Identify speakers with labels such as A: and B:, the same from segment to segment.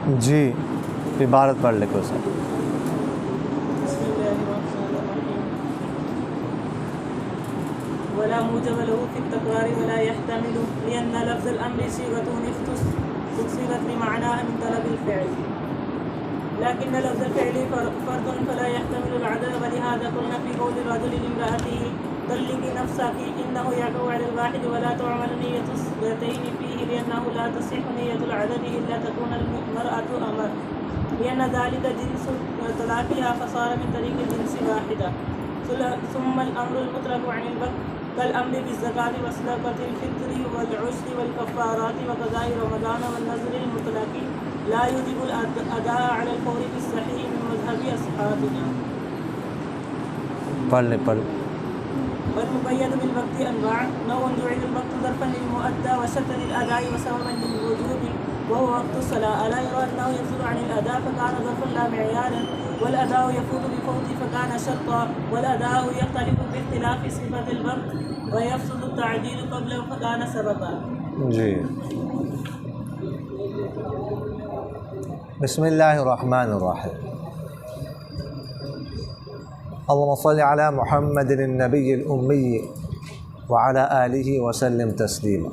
A: جی عبارت پڑھ لے کوئی سر.
B: ولا موجب له في التكرار ولا يحتمل لأن لفظ الأمر صيغة اختصرت بمعناها من طلب الفعل، لكن لفظ الفعل فرد فلا يحتمل العدد، ولهذا قلنا في قول الرجل لامرأته طلقي نفسك إنه يقع على الواحد ولا تعمل نية الصيغتين فيه، لأنه لا تصح نية العدد إلا تكون المرأة أمر، لأن ذلك جنس طلاقها فصار من طريق الجنس واحدة. ثم الأمر المطلق عن الوقت كالأمر بالزكاة وصدقة الفطر والعشر والكفارات وقضاء رمضان والنذر المطلق لا يجب الأداء على الفور في الصحيح من مذهب أصحابنا. والمقيد بالوقت أنواع: نوع جعل الوقت ظرفا للمؤدى وشرطا للأداء وسببا للوجوب وهو وقت الصلاة، ألا يرى أنه يفصل عن الأداء فكان ظرفا لا معيارا، والأداء يفوت بفوت فكان شرطا، والأداء يختلف باختلاف صفة الوقت ويفسد التعجيل قبله فكان سببا.
A: جی بسم اللہ الرحمن الرحیم. اللهم صل على محمد النبي الأمي وعلى آله وسلم تسليما.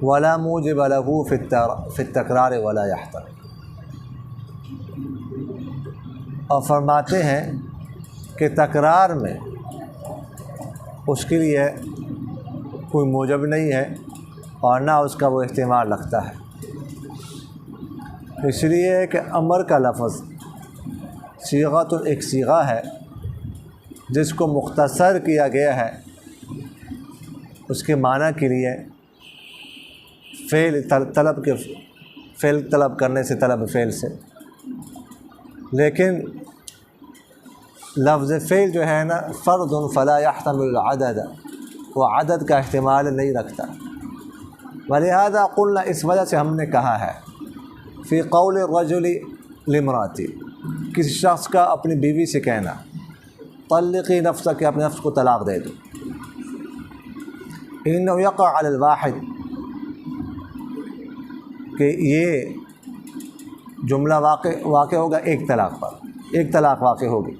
A: ولا موجب له في التكرار ولا يحتمل. اور فرماتے ہیں کہ تکرار میں اس کے لیے کوئی موجب نہیں ہے اور نہ اس کا وہ احتمال رکھتا ہے، اس لیے کہ امر کا لفظ صیغہ تو ایک صیغہ ہے جس کو مختصر کیا گیا ہے اس کے معنی کے لیے فعل طلب کرنے سے، طلب فعل سے، لیکن لفظ فعل جو ہے نا فرد فلا يحتمل العدد، وہ عدد کا احتمال نہیں رکھتا. ولہذا قلنا، اس وجہ سے ہم نے کہا ہے فی قول الرجل لامرأته، کسی شخص کا اپنی بیوی سے کہنا طلقی نفسک، کہ اپنے نفس کو طلاق دے دو، انه یقع علی الواحد، کہ یہ جملہ واقع ہوگا ایک طلاق پر، ایک طلاق واقع ہوگی.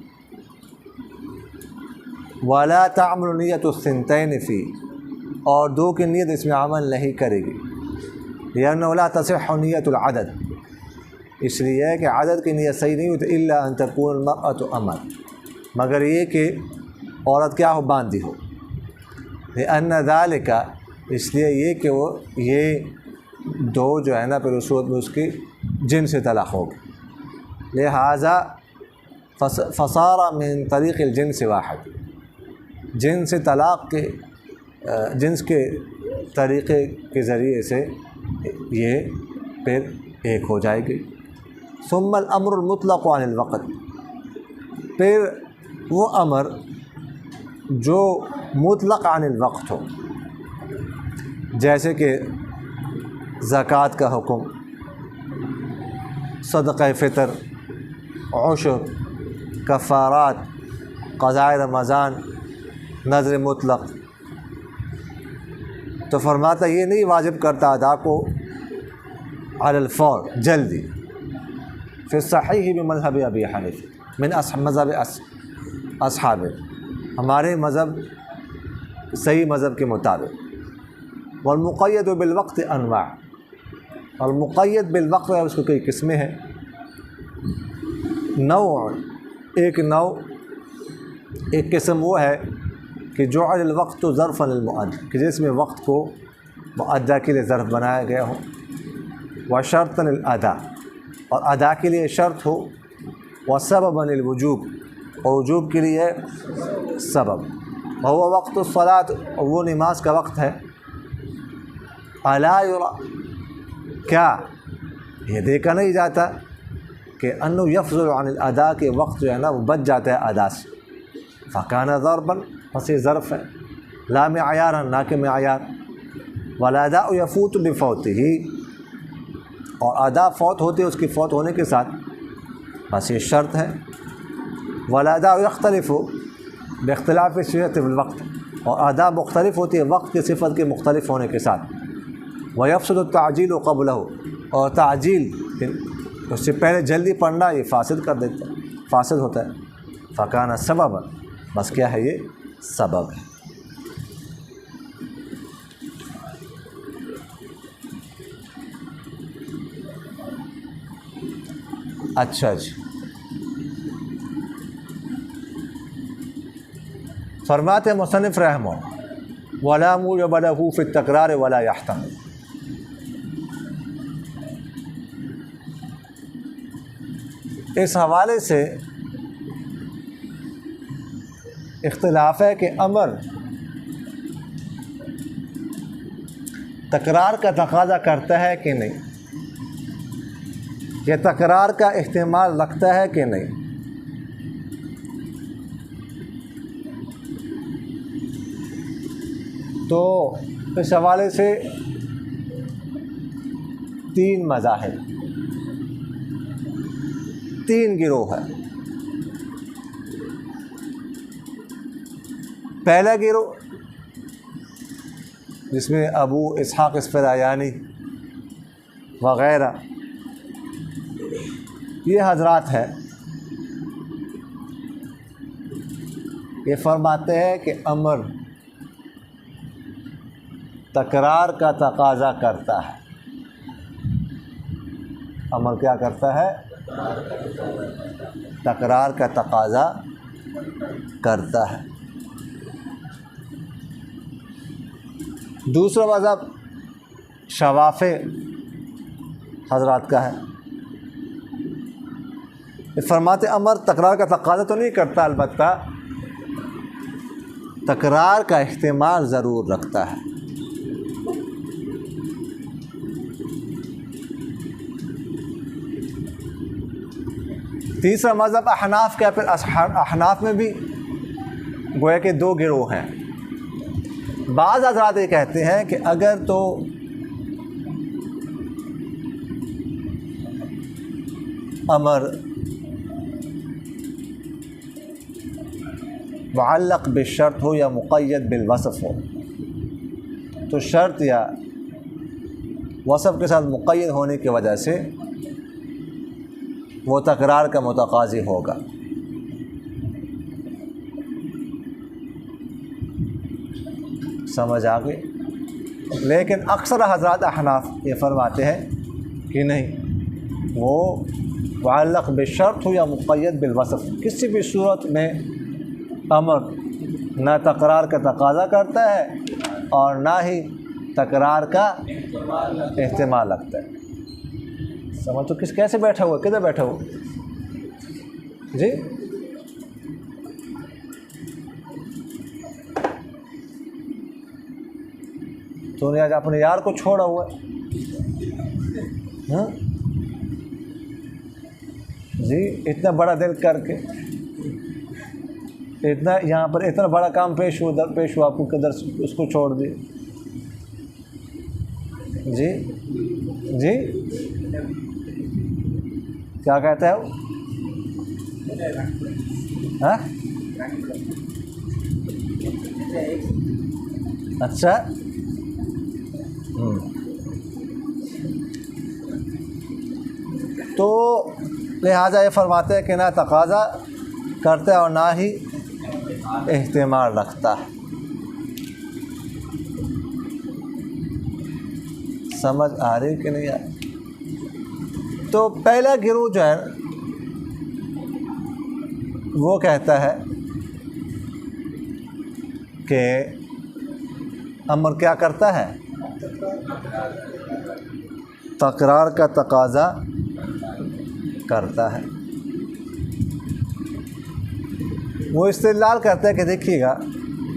A: ولا تعمل نیت الثنتین فی، اور دو کی نیت اس میں عمل نہیں کرے گی. لأنه لا تصح نیت العدد، اس لیے کہ عدد کی نیت صحیح نہیں ہوتی. الا ان تكون المرأة امر، مگر یہ کہ عورت کیا ہو، باندھی ہو. لأن ذلك، اس لیے یہ کہ وہ یہ دو جو ہے نا پھر اس صورت میں اس کی جن سے طلاق ہوگی. لہذا فصار من طریق الجنس واحد، جنس طلاق کے جنس کے طریقے کے ذریعے سے یہ پھر ایک ہو جائے گی. ثم الامر المطلق عن الوقت، پھر وہ امر جو مطلق عن الوقت ہو، جیسے کہ زکوٰۃ کا حکم، صدقہ فطر، عشر، کفارات، قضاء رمضان، نذر مطلق. تو فرماتا یہ نہیں واجب کرتا ادا کو علی الفور، جلدی. فی الصحیح بمذہب ابی حنیفہ، من مذہب اصحاب، ہمارے مذہب صحیح مذہب کے مطابق. والمقید بالوقت انواع، اور مقید بالوقت ہے اس کو کئی قسمیں ہیں. ایک قسم وہ ہے کہ جعل الوقت ظرفا للمؤدى، کہ جس میں وقت کو مؤدّی کے لیے ظرف بنایا گیا ہو. وشرطا للاداء، اور ادا کے لیے شرط ہو. وسببا للوجوب، اور وجوب کے لیے سبب. وهو وقت الصلاۃ، اور وہ نماز کا وقت ہے. الا یرى، کیا یہ دیکھا نہیں جاتا کہ انه یفضل عن الاداء، کے وقت جو ہے نا وہ بچ جاتا ہے ادا سے. فکان ضربا، پس یہ ظرف ہے. لا معیارا، نہ کہ معیار. والاداء یفوت بفوتہ، اور ادا فوت ہوتی ہے اس کی فوت ہونے کے ساتھ، بس یہ شرط ہے. والاداء یختلف باختلاف صفت الوقت، اور ادا مختلف ہوتی ہے وقت کی صفت کے مختلف ہونے کے ساتھ. ویفسد التعجیل قبلہ، اور تعجیل اس سے پہلے جلدی پڑھنا یہ فاسد کر دیتا ہے، فاسد ہوتا ہے۔ فکان سبب، بس کیا ہے یہ سبب ہے۔ اچھا جی، فرماتے ہیں مصنف رحمہ ولا موجب له فی التکرار ولا یحتمل، اس حوالے سے اختلاف ہے کہ امر تکرار کا تقاضا کرتا ہے کہ نہیں، یہ تکرار کا احتمال رکھتا ہے کہ نہیں۔ تو اس حوالے سے تین مذاہب، تین گروہ ہے۔ پہلا گروہ جس میں ابو اسحاق اسفرایانی وغیرہ یہ حضرات ہیں، یہ فرماتے ہیں کہ امر تکرار کا تقاضا کرتا ہے۔ امر کیا کرتا ہے؟ تکرار کا تقاضا کرتا ہے۔ دوسرا مذہب شوافع حضرات کا ہے، یہ فرماتے امر تکرار کا تقاضا تو نہیں کرتا، البتہ تکرار کا احتمال ضرور رکھتا ہے۔ تیسرا مذہب احناف کا، پھر احناف میں بھی گویا کہ دو گروہ ہیں۔ بعض حضرات یہ کہتے ہیں کہ اگر تو امر معلق بالشرط ہو یا مقید بالوصف ہو، تو شرط یا وصف کے ساتھ مقید ہونے کی وجہ سے وہ تکرار کا متقاضی ہوگا۔ سمجھ آ گئی؟ لیکن اکثر حضرات احناف یہ فرماتے ہیں کہ نہیں، وہ معلق بالشرط ہو یا مقید بالوصف، کسی بھی صورت میں امر نہ تکرار کا تقاضا کرتا ہے اور نہ ہی تکرار کا احتمال رکھتا ہے۔ سمجھ تو کیسے بیٹھا ہوا، کدھر بیٹھا ہوا جی؟ تو نے آج اپنے یار کو چھوڑا ہوا ہے جی، اتنا بڑا دل کر کے، اتنا یہاں پر اتنا بڑا کام پیش ہوا آپ کو کدھر اس کو چھوڑ دے؟ جی جی کیا کہتا ہے وہ؟ ہاں اچھا، تو لہٰذا یہ فرماتے ہیں کہ نہ تقاضا کرتا ہے اور نہ ہی احتمال رکھتا ہے۔ سمجھ آ رہی کہ نہیں آ رہی؟ تو پہلا گروہ جو ہے وہ کہتا ہے کہ امر کیا کرتا ہے؟ تکرار کا تقاضا کرتا ہے۔ وہ استدلال کرتا ہے کہ دیکھیے گا،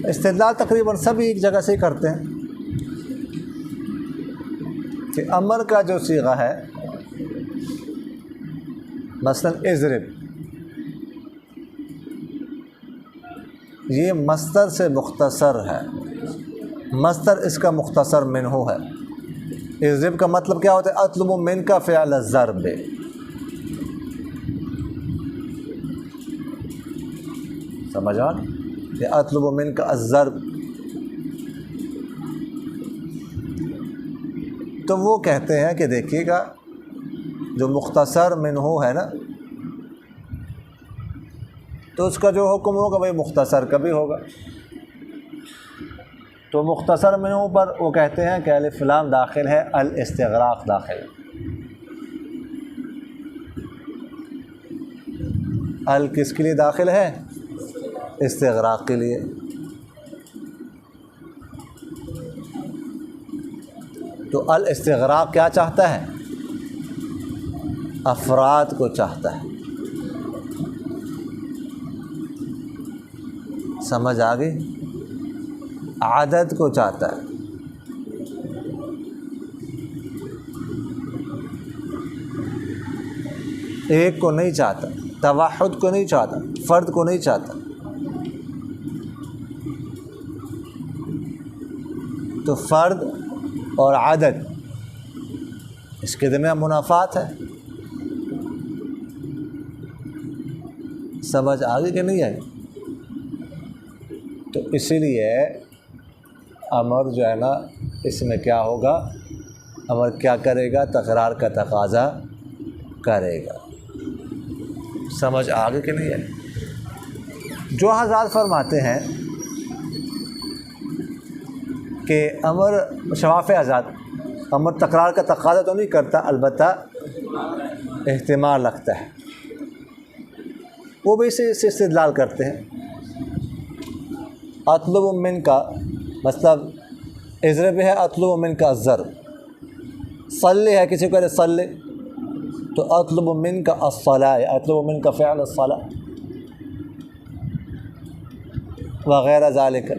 A: استدلال تقریباً سبھی ایک جگہ سے ہی کرتے ہیں کہ امر کا جو صیغہ ہے، مثلا اضرب، یہ مصدر سے مختصر ہے، مصدر اس کا مختصر منہ ہے۔ اضرب کا مطلب کیا ہوتا ہے؟ اطلب منک فعل الضرب، سمجھ آ؟ یہ اطلب منک الضرب۔ تو وہ کہتے ہیں کہ دیکھیے گا جو مختصر منہ ہے نا، تو اس کا جو حکم ہوگا وہی مختصر کا بھی ہوگا۔ تو مختصر منہ پر وہ کہتے ہیں کہ الف لام داخل ہے، الاستغراق داخل ہے۔ ال کس کے لیے داخل ہے؟ استغراق کے لیے۔ تو الاستغراق کیا چاہتا ہے؟ افراد کو چاہتا ہے۔ سمجھ آ گئی؟ عدد کو چاہتا ہے۔ ایک کو نہیں چاہتا، توحد کو نہیں چاہتا، فرد کو نہیں چاہتا۔ تو فرد اور عدد اس کے درمیان منافات ہے۔ سمجھ آگے کہ نہیں آئی؟ تو اسی لیے امر جو ہے نا، اس میں کیا ہوگا؟ امر کیا کرے گا؟ تکرار کا تقاضا کرے گا۔ سمجھ آگے کہ نہیں آئی؟ جو حضرات فرماتے ہیں کہ امر شواف حضرات امر تکرار کا تقاضا تو نہیں کرتا، البتہ احتمال رکھتا ہے، وہ بھی اسے استدلال کرتے ہیں۔ اطلب من کا مطلب اضرب ہے، اطلب من کا الضرب، صلی ہے کسی کو کہتے صلی، تو اطلب من کا الصلاۃ، اطلب من کا فعل الصلاۃ وغیرہ ذالک۔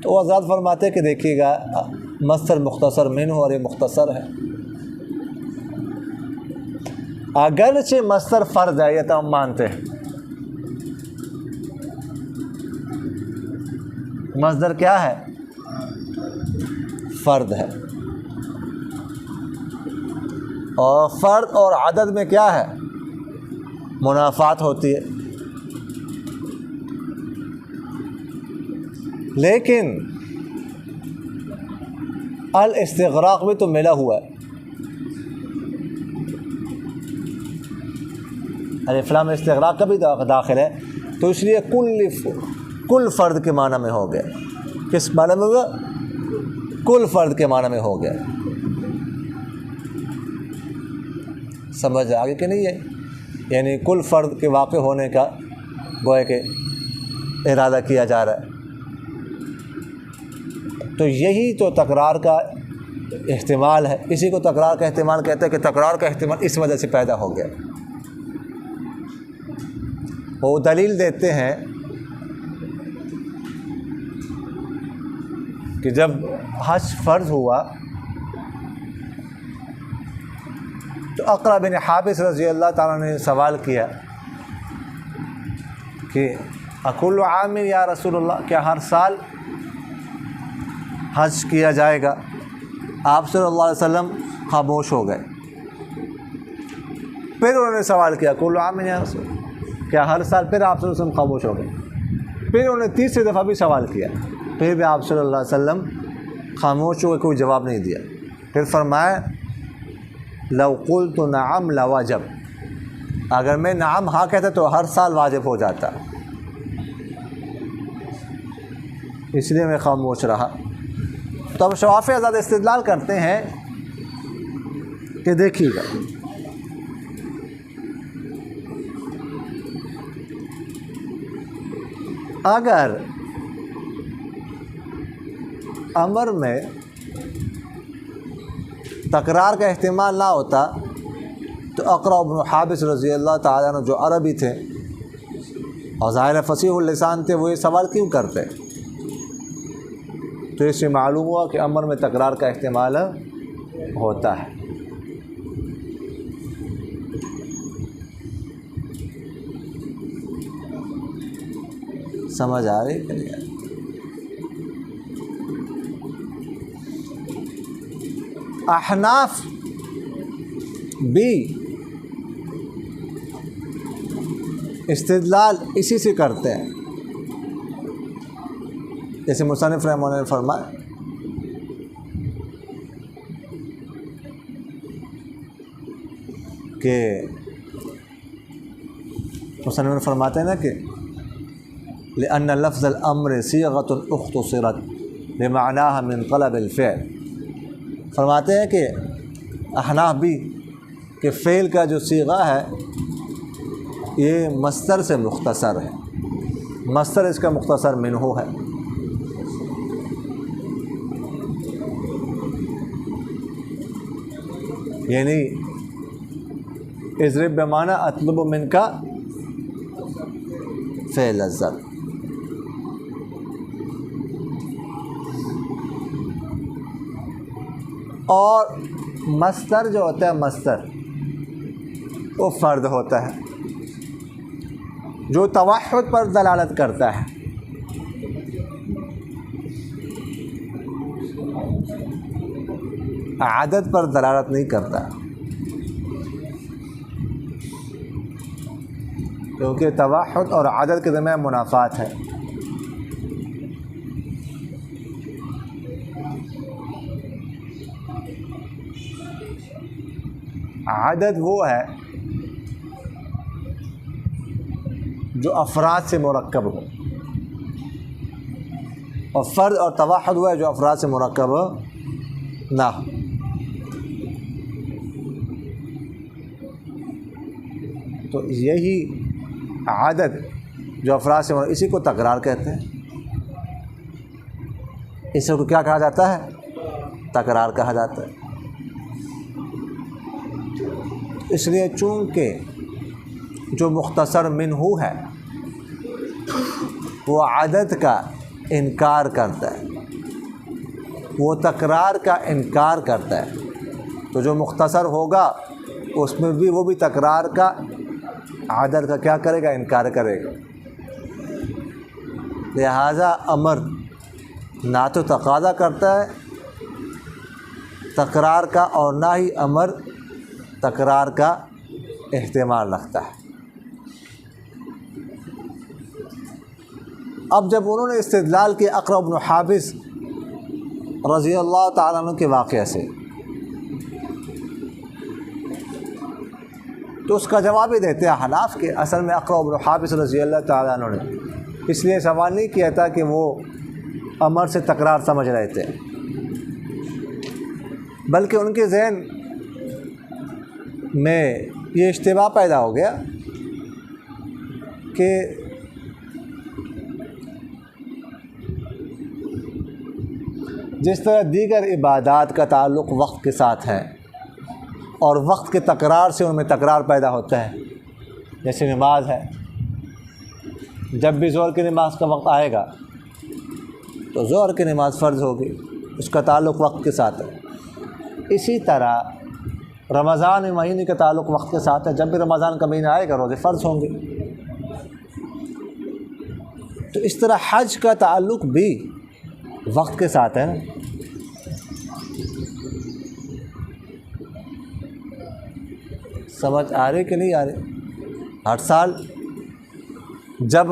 A: تو وہ حضرات فرماتے ہیں کہ دیکھیے گا مصدر مختصر من ہو اور یہ مختصر ہے، اگرچہ مصدر فرض ہے، یہ تو ہم مانتے ہیں۔ مصدر کیا ہے؟ فرد ہے، اور فرد اور عدد میں کیا ہے؟ منافات ہوتی ہے۔ لیکن الاستغراق بھی تو ملا ہوا ہے، الف لام استغراق کا بھی داخل ہے، تو اس لیے کل فرد کے معنی میں ہو گیا۔ کس معنی میں ہوگا؟ کل فرد کے معنی میں ہو گیا۔ سمجھ آگے کہ نہیں ہے؟ یعنی کل فرد کے واقع ہونے کا گویا کہ ارادہ کیا جا رہا ہے۔ تو یہی تو تکرار کا احتمال ہے، اسی کو تکرار کا احتمال کہتے ہیں کہ تکرار کا احتمال اس وجہ سے پیدا ہو گیا۔ وہ دلیل دیتے ہیں کہ جب حج فرض ہوا تو اقرا بن حابس رضی اللہ تعالیٰ نے سوال کیا کہ اکل عام یا رسول اللہ، کیا ہر سال حج کیا جائے گا؟ آپ صلی اللہ علیہ وسلم خاموش ہو گئے۔ پھر انہوں نے سوال کیا کل عام یا رسول اللہ، کیا ہر سال؟ پھر آپ صلی اللہ علیہ وسلم خاموش ہو گئے۔ پھر انہوں نے تیسری دفعہ بھی سوال کیا، پھر بھی آپ صلی اللہ علیہ وسلم خاموش ہو گئے، کوئی جواب نہیں دیا۔ پھر فرمایا لو قلت نعم لوجب، اگر میں نعم ہاں کہتا تو ہر سال واجب ہو جاتا، اس لیے میں خاموش رہا۔ تو اب شواف حضرات استدلال کرتے ہیں کہ دیکھیے گا اگر امر میں تکرار کا احتمال نہ ہوتا تو اقرا بن حابس رضی اللہ تعالیٰ عنہ جو عربی تھے اور ظاہر فصیح اللسان تھے، وہ یہ سوال کیوں کرتے؟ تو اس سے معلوم ہوا کہ امر میں تکرار کا احتمال ہوتا ہے۔ سمجھ آ رہی کہ نہیں آ رہی؟ احناف بھی استدلال اسی سے کرتے ہیں، جیسے مصنف رحمہ اللہ نے فرمایا کہ مصنف فرماتے ہیں نا کہ لأن لفظ الامر صیغۃ اختصرت بمعناها من طلب الفعل، فرماتے ہیں کہ احناف بھی کہ فعل کا جو صیغہ ہے یہ مصدر سے مختصر ہے، مصدر اس کا مختصر منہ ہے۔ یعنی اضرب بمعنی اطلب من کا فعل الضرب۔ اور مصدر جو ہوتا ہے مصدر وہ فرد ہوتا ہے جو توحد پر دلالت کرتا ہے، عدد پر دلالت نہیں کرتا، کیونکہ توحد اور عدد کے درمیان منافات ہے۔ عدد وہ ہے جو افراد سے مرکب ہو، اور فرد اور توحد وہ ہے جو افراد سے مرکب نہ ہو۔ تو یہی عدد جو افراد سے مرکب، اسی کو تکرار کہتے ہیں، اس کو کیا کہا جاتا ہے؟ تکرار کہا جاتا ہے۔ اس لیے چونکہ جو مختصر منہ ہے وہ عدد کا انکار کرتا ہے، وہ تکرار کا انکار کرتا ہے، تو جو مختصر ہوگا اس میں بھی وہ بھی تکرار کا، عدد کا کیا کرے گا؟ انکار کرے گا۔ لہذا امر نہ تو تقاضا کرتا ہے تکرار کا، اور نہ ہی امر تکرار کا احتمال رکھتا ہے۔ اب جب انہوں نے استدلال کیا اقرع بن حابس رضی اللہ تعالیٰ عنہ کے واقعہ سے، تو اس کا جواب ہی دیتے ہیں حناف کے اصل میں اقرع بن حابس رضی اللہ تعالیٰ عنہ نے اس لیے سوال نہیں کیا تھا کہ وہ امر سے تکرار سمجھ رہے تھے، بلکہ ان کے ذہن میں یہ اشتباہ پیدا ہو گیا کہ جس طرح دیگر عبادات کا تعلق وقت کے ساتھ ہے اور وقت کے تکرار سے ان میں تکرار پیدا ہوتا ہے، جیسے نماز ہے، جب بھی ظہر کی نماز کا وقت آئے گا تو ظہر کی نماز فرض ہوگی، اس کا تعلق وقت کے ساتھ ہے۔ اسی طرح رمضان مہینے کا تعلق وقت کے ساتھ ہے، جب بھی رمضان کا مہینہ آئے گا روزے فرض ہوں گے۔ تو اس طرح حج کا تعلق بھی وقت کے ساتھ ہے نا۔ سمجھ آ رہی کہ نہیں آ رہی؟ ہر سال جب،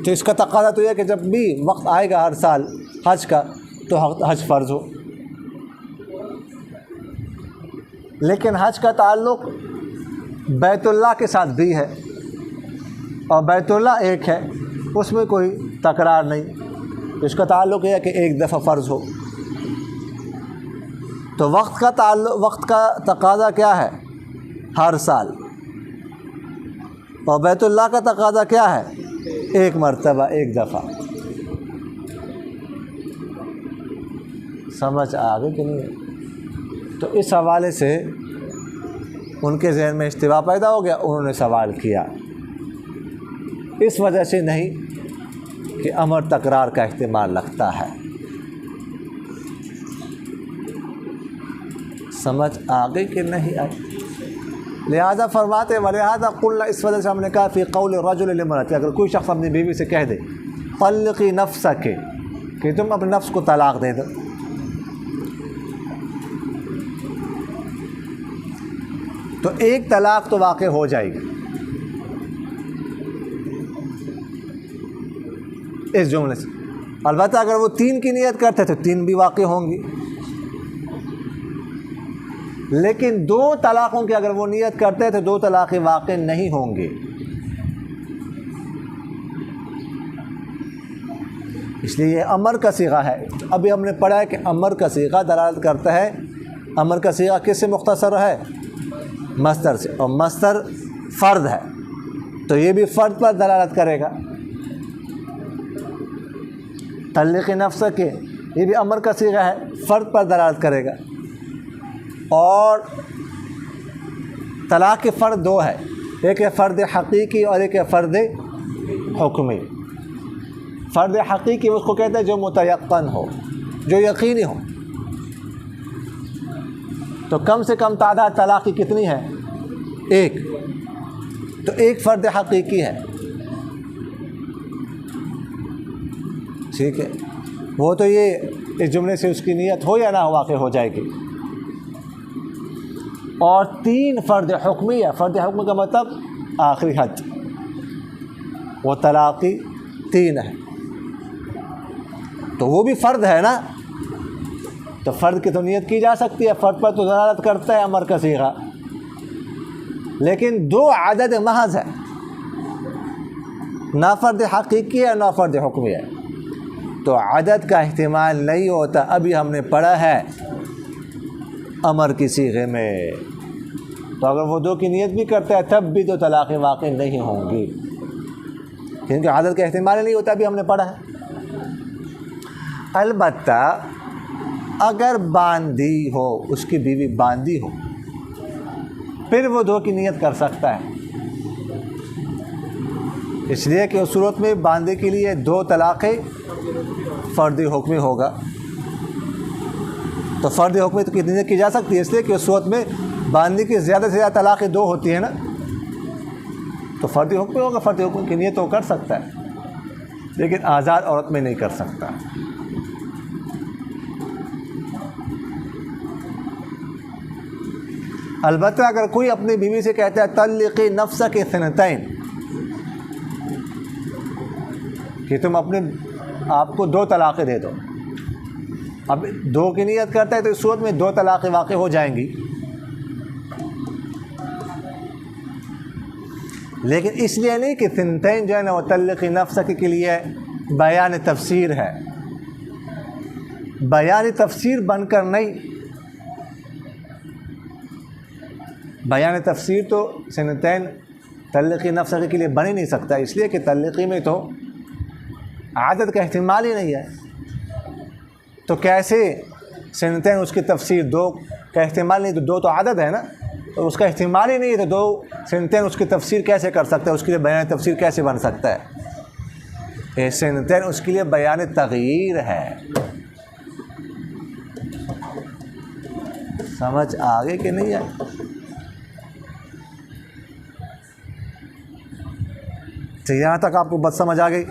A: تو اس کا تقاضا تو یہ ہے کہ جب بھی وقت آئے گا ہر سال حج کا تو حج فرض ہو، لیکن حج کا تعلق بیت اللہ کے ساتھ بھی ہے، اور بیت اللہ ایک ہے، اس میں کوئی تکرار نہیں، اس کا تعلق یہ ہے کہ ایک دفعہ فرض ہو۔ تو وقت کا تعلق، وقت کا تقاضا کیا ہے؟ ہر سال، اور بیت اللہ کا تقاضا کیا ہے؟ ایک مرتبہ، ایک دفعہ۔ سمجھ آ گئی کہ نہیں؟ تو اس حوالے سے ان کے ذہن میں اشتباہ پیدا ہو گیا، انہوں نے سوال کیا، اس وجہ سے نہیں کہ امر تکرار کا احتمال رکھتا ہے۔ سمجھ آ گئی کہ نہیں آئی؟ لہذا فرماتے ولہذا قلنا، اس وجہ سے ہم نے کہا فی قول الرجل لامرأته، اگر کوئی شخص اپنی بیوی سے کہہ دے طلقی نفسک، کہ تم اپنے نفس کو طلاق دے دو، تو ایک طلاق تو واقع ہو جائے گی اس جملے سے، البتہ اگر وہ 3 کی نیت کرتے تو 3 بھی واقع ہوں گی، لیکن 2 طلاقوں کی اگر وہ نیت کرتے ہیں تو 2 طلاق واقع نہیں ہوں گے. اس لیے یہ امر کا صیغہ ہے. ابھی ہم نے پڑھا ہے کہ امر کا صیغہ دلالت کرتا ہے. امر کا صیغہ کس سے مختصر ہے؟ مصدر سے، اور مصدر فرد ہے تو یہ بھی فرد پر دلالت کرے گا. طلق نفس کے یہ بھی امر کا صیغہ ہے، فرد پر دلالت کرے گا. اور طلاق کے فرد 2 ہے، ایک ہے فرد حقیقی اور ایک ہے فرد حکمی. فرد حقیقی اس کو کہتے ہیں جو متیقن ہو، جو یقینی ہو. تو کم سے کم تعداد طلاق کی کتنی ہے؟ 1. تو 1 فرد حقیقی ہے. ٹھیک ہے، وہ تو یہ اس جملے سے اس کی نیت ہو یا نہ ہو واقع ہو جائے گی. اور 3 فرد حکمی ہے. فرد حکمی کا مطلب آخری حد، وہ طلاقی 3 ہے. تو وہ بھی فرد ہے نا، تو فرد کی تو نیت کی جا سکتی ہے، فرد پر تو دلالت کرتا ہے امر کا صیغہ. لیکن 2 عدد محض ہے، نہ فرد حقیقی ہے نہ فرد حکمی ہے، تو عدد کا احتمال نہیں ہوتا. ابھی ہم نے پڑھا ہے امر کی صیغے میں. تو اگر وہ 2 کی نیت بھی کرتا ہے تب بھی تو طلاق واقع نہیں ہوں گی، کیونکہ عدد کا احتمال نہیں ہوتا. ابھی ہم نے پڑھا ہے. البتہ اگر باندھی ہو، اس کی بیوی باندھی ہو، پھر وہ 2 کی نیت کر سکتا ہے. اس لیے کہ اس صورت میں باندھے کے لیے 2 طلاق فردی حکمی ہوگا. تو فردی حکمی تو کتنی نیت کی جا سکتی ہے، اس لیے کہ اس صورت میں باندھی کی زیادہ سے زیادہ طلاق 2 ہوتی ہیں نا، تو فردی حکمی ہوگا. فردی حکمی کی نیت وہ کر سکتا ہے، لیکن آزاد عورت میں نہیں کر سکتا. البتہ اگر کوئی اپنی بیوی سے کہتا ہے طلقی نفسک اثنتین، کہ تم اپنے آپ کو 2 طلاقیں دے دو، اب 2 کی نیت کرتا ہے تو اس صورت میں 2 طلاقیں واقع ہو جائیں گی. لیکن اس لیے نہیں کہ ثنتین جو ہے نا وہ طلقی نفسک کے لیے بیان تفسیر ہے. بیان تفسیر بن کر نہیں، بیان تفسیر تو ثنتین طلقی نفسک کے لیے بن ہی نہیں سکتا، اس لیے کہ طلقی میں تو عدد کا احتمال ہی نہیں ہے. تو کیسے ثنتین اس کی تفسیر 2 کا احتمال نہیں، تو 2 تو عدد ہے نا، تو اس کا احتمال ہی نہیں ہے، تو 2 ثنتین اس کی تفسیر کیسے کر سکتا ہے؟ اس کے لیے بیان تفسیر کیسے بن سکتا ہے؟ ثنتین اس کے لیے بیان تغییر ہے. سمجھ آگے کہ نہیں آئے؟ تو یہاں تک آپ کو بات سمجھ آ گئی.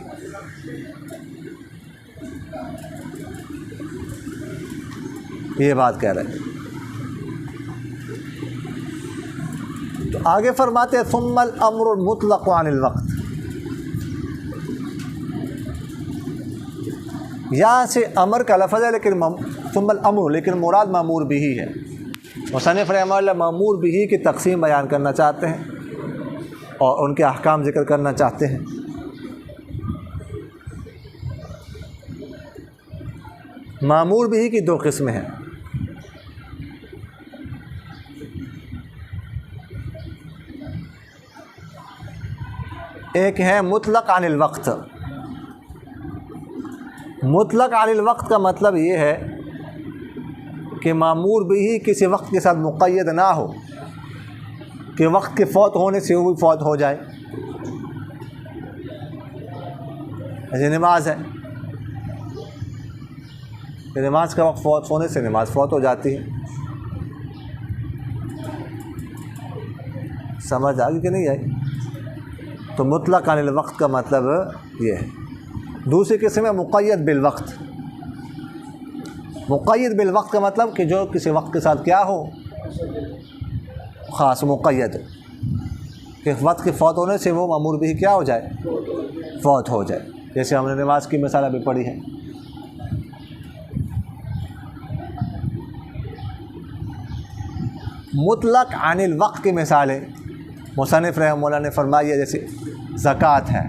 A: یہ بات کہہ رہے ہیں. تو آگے فرماتے ہیں ثم الامر المطلق عن الوقت. یہاں سے امر کا لفظ ہے، لیکن ثم الامر، لیکن مراد مامور بھی ہے. مصنف رحمہ اللہ مامور بھی کی تقسیم بیان کرنا چاہتے ہیں اور ان کے احکام ذکر کرنا چاہتے ہیں. مامور بھی کی 2 قسمیں ہیں. ایک ہے مطلق عن الوقت. مطلق عن الوقت کا مطلب یہ ہے کہ مامور بھی کسی وقت کے ساتھ مقید نہ ہو، کہ وقت کے فوت ہونے سے وہ بھی فوت ہو جائے. ایسے نماز ہے، نماز کا وقت فوت ہونے سے نماز فوت ہو جاتی ہے. سمجھ آگے کہ نہیں آئی؟ تو مطلق عن الوقت کا مطلب یہ ہے. دوسری قسم ہے مقید بالوقت. مقید بالوقت کا مطلب کہ جو کسی وقت کے ساتھ کیا ہو، خاص مقید ہو، کہ وقت کے فوت ہونے سے وہ مامور بھی کیا ہو جائے، فوت ہو جائے. جیسے ہم نے نماز کی مثال ابھی پڑھی ہے. مطلق عن الوقت کی مثالیں مصنف رحمہ اللہ نے فرمائی ہے، جیسے زکوٰۃ ہے۔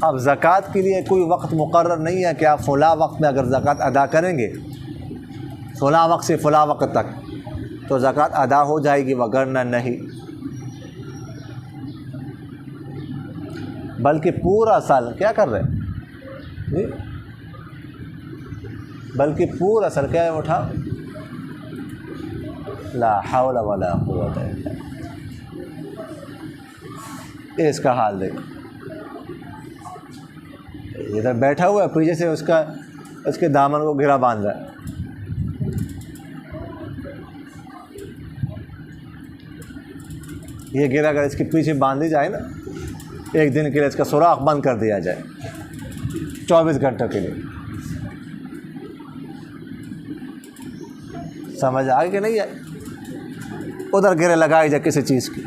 A: اب زکوٰۃ کے لیے کوئی وقت مقرر نہیں ہے کہ آپ فلاں وقت میں اگر زکوٰۃ ادا کریں گے، فلاں وقت سے فلاں وقت تک تو زکوٰۃ ادا ہو جائے گی، وگرنہ نہیں، بلکہ پورا سال کیا کر رہے ہیں جی، بلکہ پورا سال کیا ہے اٹھا، لا حول ولا قوت الا باللہ۔ اس کا حال دیکھ، ادھر بیٹھا ہوا ہے، پیچھے سے اس کے دامن کو گھرا باندھ رہا ہے۔ یہ گھرا اگر اس کے پیچھے باندھی جائے نا، ایک دن کے لیے اس کا سوراخ بند کر دیا جائے 24 گھنٹوں کے لیے، سمجھ آئے کہ نہیں آئے؟ ادھر گھیرے لگائی جائے کسی چیز کی،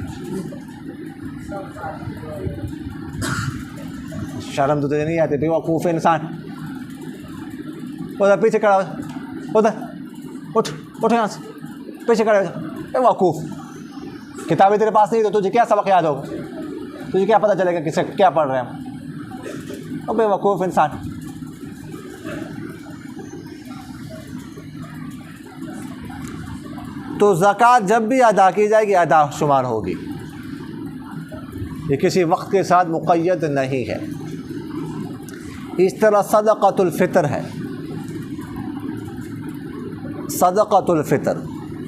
A: شرم تو تجھے نہیں آتی؟ تو وقوف انسان ادھر پیچھے کھڑا ہو، ادھر اٹھ یہاں سے پیچھے کھڑا ہو، وقوف کتابیں تیرے پاس نہیں تو تجھے کیا سبق یاد ہوگا؟ تجھے کیا پتہ چلے گا کسے کیا پڑھ رہے ہیں ہم؟ ابے وقوف انسان۔ تو زکوٰۃ جب بھی ادا کی جائے گی ادا شمار ہوگی، یہ کسی وقت کے ساتھ مقید نہیں ہے۔ اس طرح صدقۃ الفطر ہے، صدقۃ الفطر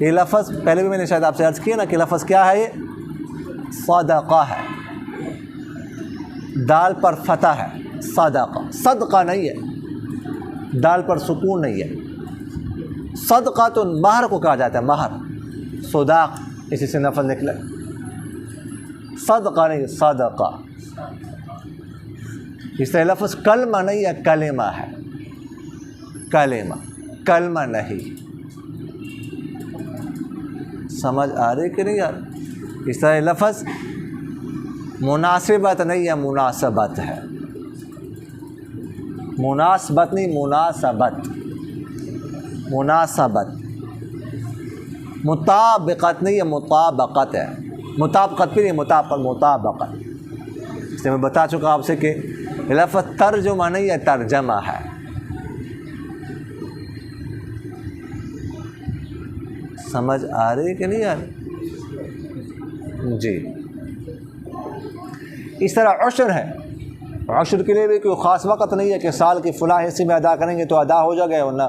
A: یہ لفظ پہلے بھی میں نے شاید آپ سے عرض کیا نا کہ لفظ کیا ہے، یہ صدقہ ہے، دال پر فتح ہے، صدقہ، صدقہ نہیں ہے، دال پر سکون نہیں ہے۔ صدقہ تو مہر کو کہا جاتا ہے، مہر، صداق اسی سے نفل نکلا، صدقہ نہیں، صدقہ۔ اس طرح لفظ کلمہ نہیں ہے، کلمہ ہے، کلمہ، کلمہ نہیں۔ سمجھ آ رہی کہ نہیں یار؟ اس طرح لفظ مناسبت نہیں ہے، مناسبت ہے، مناسبت نہیں، مناسبت، مناسبت۔ مطابقت نہیں ہے، مطابقت ہے، مطابقت بھی نہیں، مطابقت، مطابقت۔ اس لیے میں بتا چکا آپ سے کہ لفظ ترجمہ نہیں ہے، ترجمہ ہے۔ سمجھ آ رہی کہ نہیں آ رہی؟ جی۔ اس طرح عشر ہے، عشر کے لیے بھی کوئی خاص وقت نہیں ہے کہ سال کے فلاں حصے میں ادا کریں گے تو ادا ہو جائے گا ورنہ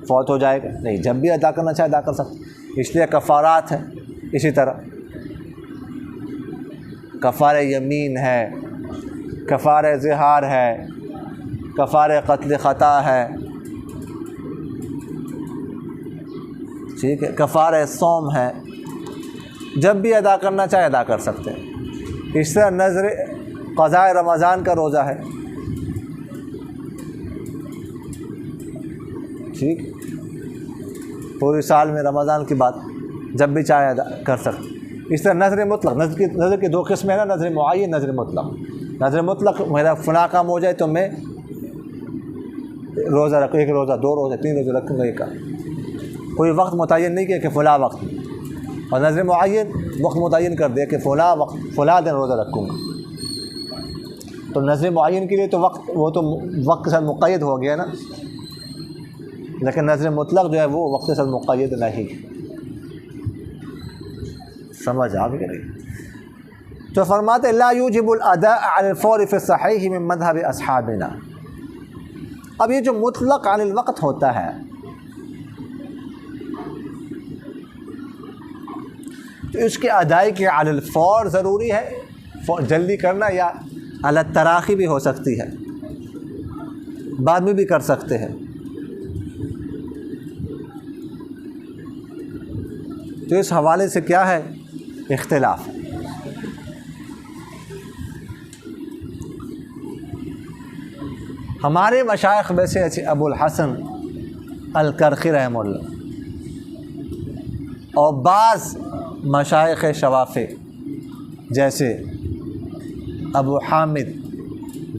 A: فوت ہو جائے گا، نہیں، جب بھی ادا کرنا چاہے ادا کر سکتے۔ اس لیے کفارات ہے، اسی طرح کفارہ یمین ہے، کفارہ زہار ہے، کفارہ قتل خطا ہے، ٹھیک ہے، کفارہ صوم ہے، جب بھی ادا کرنا چاہے ادا کر سکتے ہیں۔ اس طرح نذر قضاء رمضان کا روزہ ہے، ٹھیک، پوری سال میں رمضان کی بات جب بھی چاہے ادا کر سکتے۔ اس طرح نذر مطلق، نذر کی دو قسمیں ہیں نا، نذر معین، نذر مطلق۔ نذر مطلق میرا فلاں کام ہو جائے تو میں روزہ رکھوں، ایک روزہ، دو روزہ، تین روزہ رکھوں گا، یہ کا کوئی وقت متعین نہیں کیا کہ فلاں وقت، اور نذر معین وقت متعین کر دیا کہ فلاں وقت فلاں دن روزہ رکھوں گا۔ تو نذر معین کے لیے تو وقت، وہ تو وقت کے ساتھ مقید ہو گیا نا، لیکن نذر مطلق جو ہے وہ وقت کے ساتھ مقید نہیں۔ سمجھ آ گئی نہیں؟ تو فرماتے لا یوجب الاداء علی الفور فی الصحیح من مذہب اصحابنا۔ اب یہ جو مطلق عن الوقت ہوتا ہے تو اس کی ادائیگی علی الفور ضروری ہے، جلدی کرنا، یا علی التراخی بھی ہو سکتی ہے، بعد میں بھی کر سکتے ہیں۔ تو اس حوالے سے کیا ہے اختلاف۔ ہمارے مشائخ میں سے ابو الحسن الکرخی رحمہ اللہ اور بعض مشائخ شوافع جیسے ابو حامد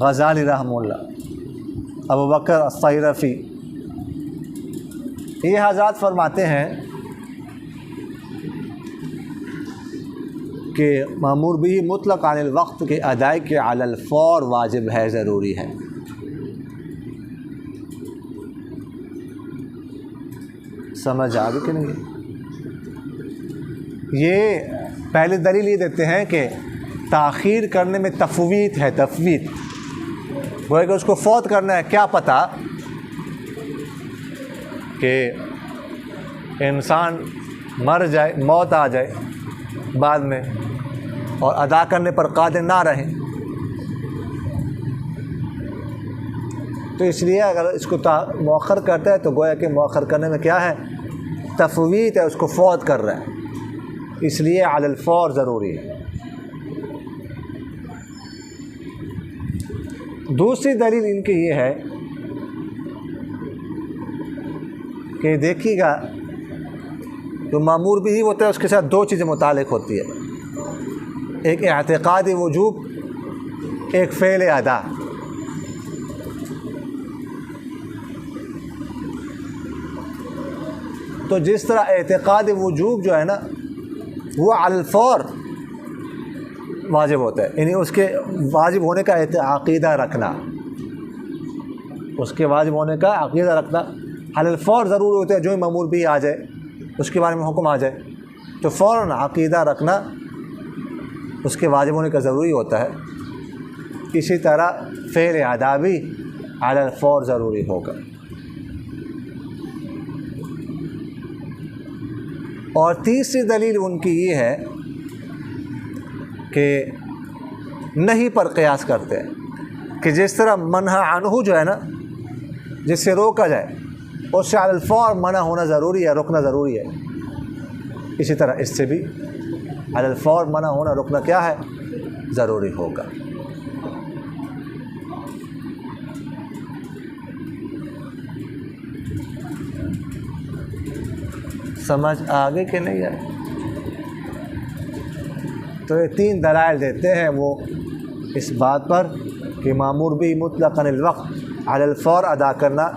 A: غزالی رحمہ اللہ، ابو بکر الصیرفی، یہ حضرات فرماتے ہیں کہ مأمور بھی مطلق عن الوقت کے ادائیگی علی الفور واجب ہے، ضروری ہے۔ سمجھ آ گئی کہ نہیں؟ یہ پہلی دلیل یہ دیتے ہیں کہ تاخیر کرنے میں تفویت ہے، تفویت گویا کہ اس کو فوت کرنا ہے۔ کیا پتہ کہ انسان مر جائے، موت آ جائے بعد میں اور ادا کرنے پر قادر نہ رہے، تو اس لیے اگر اس کو مؤخر کرتا ہے تو گویا کہ مؤخر کرنے میں کیا ہے؟ تفویت ہے، اس کو فوت کر رہا ہے، اس لیے علی الفور ضروری ہے۔ دوسری دلیل ان کی یہ ہے کہ دیکھیے گا جو مأمور بھی ہوتا ہے اس کے ساتھ دو چیزیں متعلق ہوتی ہے، ایک اعتقادی وجوب، ایک فعل ادا۔ تو جس طرح اعتقادی وجوب جو ہے نا وہ علی الفور واجب ہوتا ہے، یعنی اس کے واجب ہونے کا عقیدہ رکھنا، اس کے واجب ہونے کا عقیدہ رکھنا علی الفور ضروری ہوتا ہے۔ جو ہی مأمور بھی آ جائے، اس کے بارے میں حکم آ جائے تو فوراً عقیدہ رکھنا اس کے واجب ہونے کا ضروری ہوتا ہے۔ اسی طرح فعل ادا بھی علی الفور ضروری ہوگا۔ اور تیسری دلیل ان کی یہ ہے کہ نہیں پر قیاس کرتے ہیں کہ جس طرح منع عنہ جو ہے نا، جس سے روکا جائے اس سے علی الفور منع ہونا ضروری ہے، رکنا ضروری ہے، اسی طرح اس سے بھی علی الفور منع ہونا رکنا کیا ہے؟ ضروری ہوگا۔ سمجھ آگے کہ نہیں ہے؟ تو یہ تین دلائل دیتے ہیں وہ اس بات پر کہ مأمور بھی مطلقاً الوقت علی الفور ادا کرنا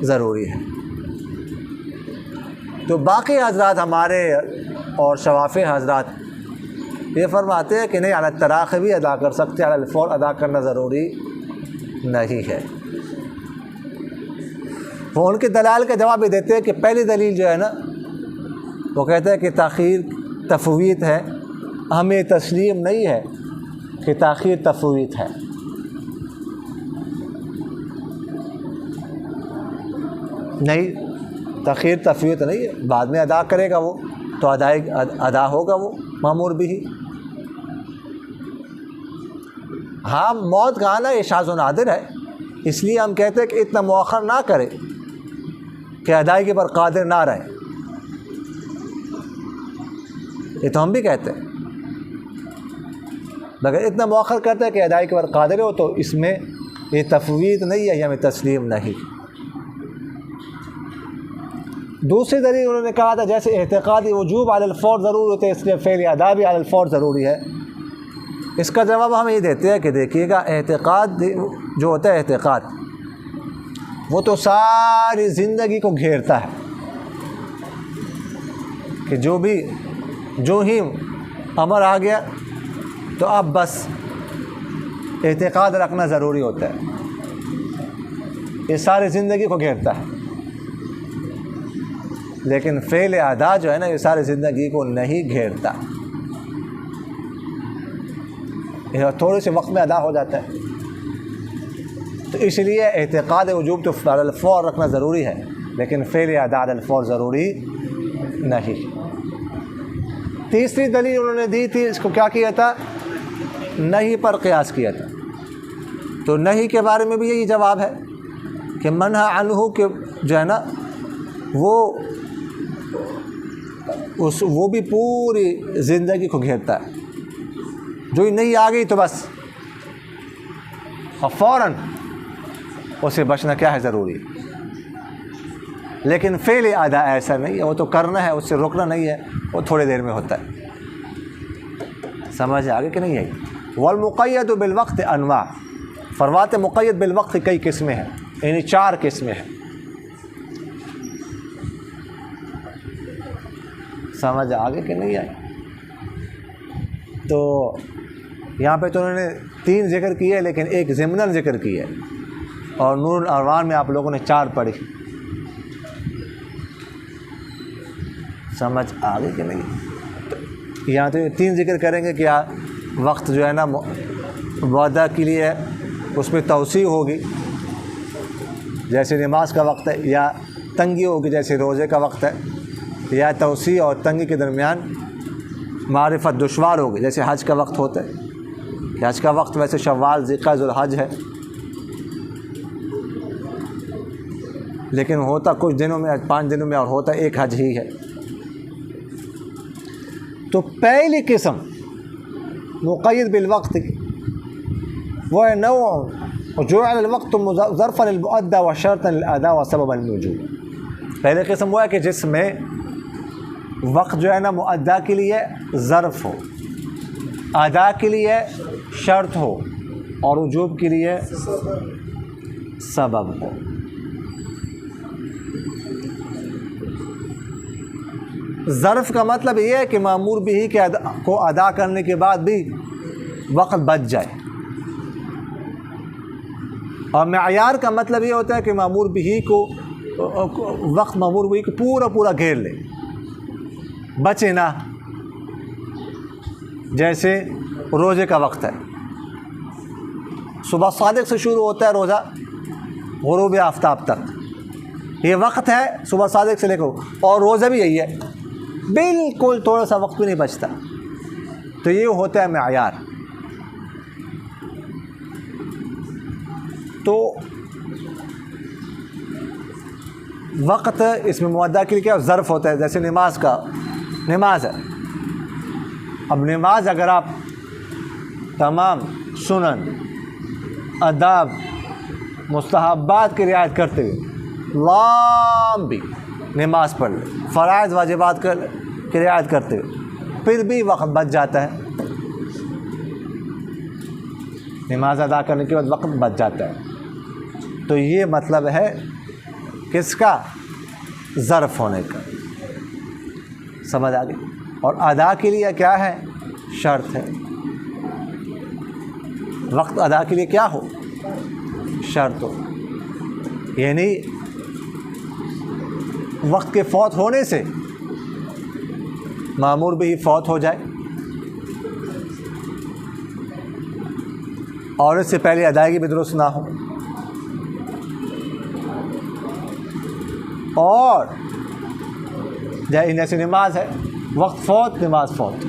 A: ضروری ہے۔ تو باقی حضرات ہمارے اور شوافی حضرات یہ فرماتے ہیں کہ نہیں، علی التراخی بھی ادا کر سکتے، علی الفور ادا کرنا ضروری نہیں ہے۔ وہ ان کے دلائل کا جواب بھی دیتے ہیں کہ پہلی دلیل جو ہے نا وہ کہتا ہے کہ تاخیر تفویت ہے، ہمیں تسلیم نہیں ہے کہ تاخیر تفویت ہے۔ نہیں، تاخیر تفویت نہیں ہے، بعد میں ادا کرے گا وہ تو ادا ہوگا وہ مأمور بھی۔ ہاں، موت کا آنا یہ شاذ و نادر ہے، اس لیے ہم کہتے ہیں کہ اتنا مؤخر نہ کرے کہ ادائیگی پر قادر نہ رہے، یہ تو ہم بھی کہتے ہیں، مگر اتنا مؤخر کرتا ہے کہ ادائیگی پر قادر ہو تو اس میں یہ تفویض نہیں ہے، یہ ہمیں تسلیم نہیں۔ دوسری دلیل انہوں نے کہا تھا جیسے اعتقادی وجوب علی الفور ضرور ہوتے ہیں، اس لیے فعل ادا بھی علی الفور ضروری ہے۔ اس کا جواب ہم یہ دیتے ہیں کہ دیکھیے گا، اعتقاد جو ہوتا ہے اعتقاد وہ تو ساری زندگی کو گھیرتا ہے کہ جو ہی امر آ گیا تو اب بس اعتقاد رکھنا ضروری ہوتا ہے، یہ ساری زندگی کو گھیرتا ہے۔ لیکن فعل ادا جو ہے نا یہ ساری زندگی کو نہیں گھیرتا، یہ تھوڑے سے وقت میں ادا ہو جاتا ہے۔ تو اس لیے اعتقاد وجوب تو علی الفور رکھنا ضروری ہے، لیکن فعل ادا علی الفور ضروری نہیں۔ تیسری دلیل انہوں نے دی تھی، اس کو کیا کیا تھا؟ نہیں پر قیاس کیا تھا۔ تو نہیں کے بارے میں بھی یہی جواب ہے کہ منع عنہ کے جو ہے نا وہ بھی پوری زندگی کو گھیرتا ہے، جو ہی نہیں آ گئی تو بس اور فوراً اسے بچنا کیا ہے ضروری۔ لیکن فعل ادا ایسا نہیں ہے، وہ تو کرنا ہے، اس سے روکنا نہیں ہے، وہ تھوڑی دیر میں ہوتا ہے۔ سمجھ آگے کہ نہیں ہے؟ والمقید بالوقت انواع، فرماتے مقید بالوقت کئی قسمیں ہیں، یعنی 4 قسمیں ہیں۔ سمجھ آگے کہ نہیں آئی؟ تو یہاں پہ تو انہوں نے 3 ذکر کیے لیکن ایک ضمناً ذکر کیا ہے، اور نور الانوار میں آپ لوگوں نے 4 پڑھی. سمجھ آگے کہ نہیں؟ یہاں تو 3 ذکر کریں گے کہ وقت جو ہے نا معدہ کے لیے اس میں توسیع ہوگی جیسے نماز کا وقت ہے، یا تنگی ہوگی جیسے روزے کا وقت ہے، یا توسیع اور تنگی کے درمیان معرفت دشوار ہوگی جیسے حج کا وقت ہوتا ہے. کہ حج کا وقت ویسے شوال، ذوالقعدہ، ذوالحج ہے، لیکن ہوتا کچھ دنوں میں، 5 دنوں میں، اور ہوتا ایک حج ہی ہے. تو پہلی قسم مقید بالوقت وہ ہے نوع جعل الوقت ظرفا للمؤدى وشرطا للاداء وسببا للوجوب. پہلی قسم وہ ہے کہ جس میں وقت جو ہے نا مؤدہ کے لیے ظرف ہو، ادا کے لیے شرط ہو، اور وجوب کے لیے سبب ہو. ظرف کا مطلب یہ ہے کہ مأمور بھی کو ادا کرنے کے بعد بھی وقت بچ جائے، اور معیار کا مطلب یہ ہوتا ہے کہ مأمور بھی کو وقت مأمور بھی کو پورا گھیر لے، بچے نہ. جیسے روزے کا وقت ہے، صبح صادق سے شروع ہوتا ہے روزہ غروب آفتاب تک، یہ وقت ہے صبح صادق سے لے کر، اور روزہ بھی یہی ہے، بالکل تھوڑا سا وقت بھی نہیں بچتا. تو یہ ہوتا ہے معیار. تو وقت اس میں مؤدہ کے لیے کیا ظرف ہوتا ہے. جیسے نماز ہے. اب نماز اگر آپ تمام سنن، آداب، مستحبات کی رعایت کرتے ہوئے لمبی نماز پڑھ لیں، فرائض واجبات کی رعایت کرتے ہوئے، پھر بھی وقت بچ جاتا ہے. نماز ادا کرنے کے بعد وقت بچ جاتا ہے. تو یہ مطلب ہے کس کا؟ ظرف ہونے کا. سمجھ آ گئی؟ اور ادا کے لیے کیا ہے؟ شرط ہے. وقت ادا کے لیے کیا ہو؟ شرط ہو. یعنی وقت کے فوت ہونے سے مأمور بھی فوت ہو جائے، اور اس سے پہلے ادائیگی بھی درست نہ ہو، اور جیسے نماز ہے، وقت فوت، نماز فوت،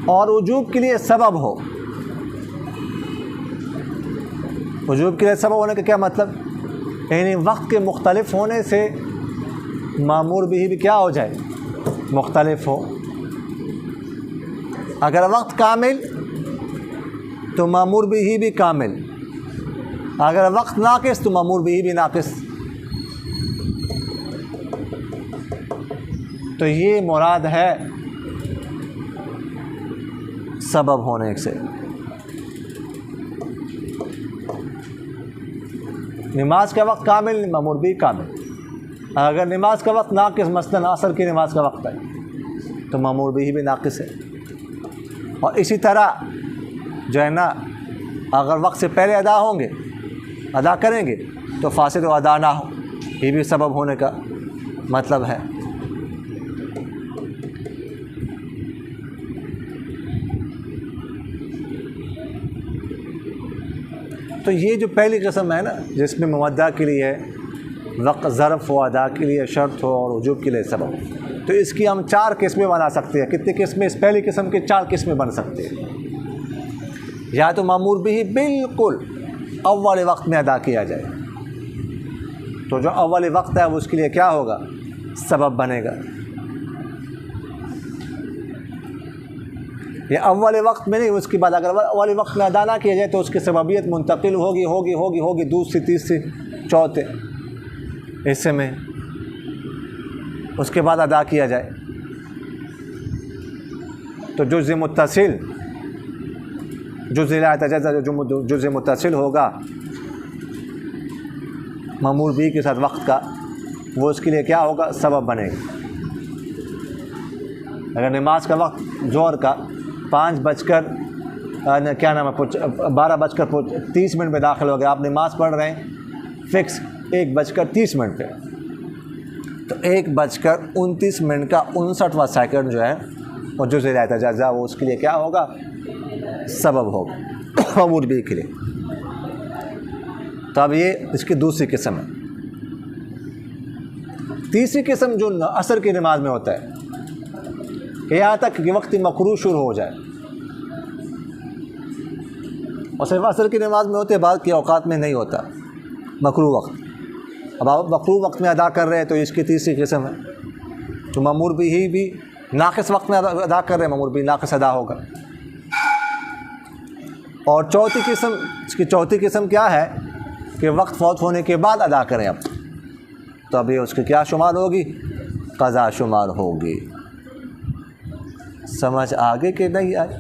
A: اور وجوب کے لیے سبب ہو. وجوب کے لیے سبب ہونے کا کیا مطلب؟ یعنی وقت کے مختلف ہونے سے مأمور بھی کیا ہو جائے؟ مختلف ہو. اگر وقت کامل تو مأمور بھی کامل، اگر وقت ناقص تو مأمور بھی ناقص. تو یہ مراد ہے سبب ہونے سے. نماز کا وقت کامل، مأمور بھی کامل. اگر نماز کا وقت ناقص، مثلاً عصر کی نماز کا وقت ہے، تو مأمور بھی ناقص ہے. اور اسی طرح جو ہے نا اگر وقت سے پہلے ادا کریں گے تو فاسد و ادا نہ ہو، یہ بھی سبب ہونے کا مطلب ہے. تو یہ جو پہلی قسم ہے نا جس میں مودع کے لیے وقت ظرف ہو، ادا کے لیے شرط ہو، اور وجوب کے لیے سبب ہو، تو اس کی ہم 4 قسمیں بنا سکتے ہیں. کتنی قسمیں؟ اس پہلی قسم کے 4 قسمیں بن سکتے ہیں. یا تو مأمور بھی بالکل اول وقت میں ادا کیا جائے، تو جو اول وقت ہے وہ اس کے لیے کیا ہوگا؟ سبب بنے گا. یہ اول وقت میں نہیں، اس کے بعد اگر اول وقت میں ادا نہ کیا جائے تو اس کی سببیت منتقل ہوگی دوسری تیسری چوتھے حصے میں، اس کے بعد ادا کیا جائے تو جزء متصل، جزء لا يتجزأ، جو جزء متصل ہوگا مأمور بھی کے ساتھ وقت کا، وہ اس کے لیے کیا ہوگا؟ سبب بنے گا. اگر نماز کا وقت ظہر کا 12:30 میں داخل ہو گیا، آپ نماز پڑھ رہے ہیں فکس 1:30 پہ، تو 1:29 کا 59واں سیکنڈ جو ہے وہ جزء لا یتجزا، وہ اس کے لیے کیا ہوگا؟ سبب ہوگا مامور بھی کے لیے۔ تو اب یہ اس کی دوسری قسم ہے۔ تیسری قسم جو عصر کی نماز میں ہوتا ہے کہ یہاں تک کہ وقت مکروہ شروع ہو جائے، اور صرف عصر کی نماز میں ہوتے ہیں، بعض کے اوقات میں نہیں ہوتا مکروہ وقت۔ اب آپ مکروہ وقت میں ادا کر رہے ہیں تو اس کی تیسری قسم ہے، تو مامور بھی ناقص وقت میں ادا کر رہے ہیں، مامور بھی ناقص ادا ہوگا۔ اور چوتھی قسم، اس کی چوتھی قسم کیا ہے کہ وقت فوت ہونے کے بعد ادا کریں اب، تو اب یہ اس کی کیا شمار ہوگی؟ قضا شمار ہوگی۔ سمجھ آگے کہ نہیں آئے؟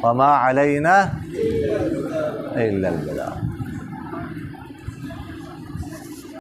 A: وما علینا الا البلاغ۔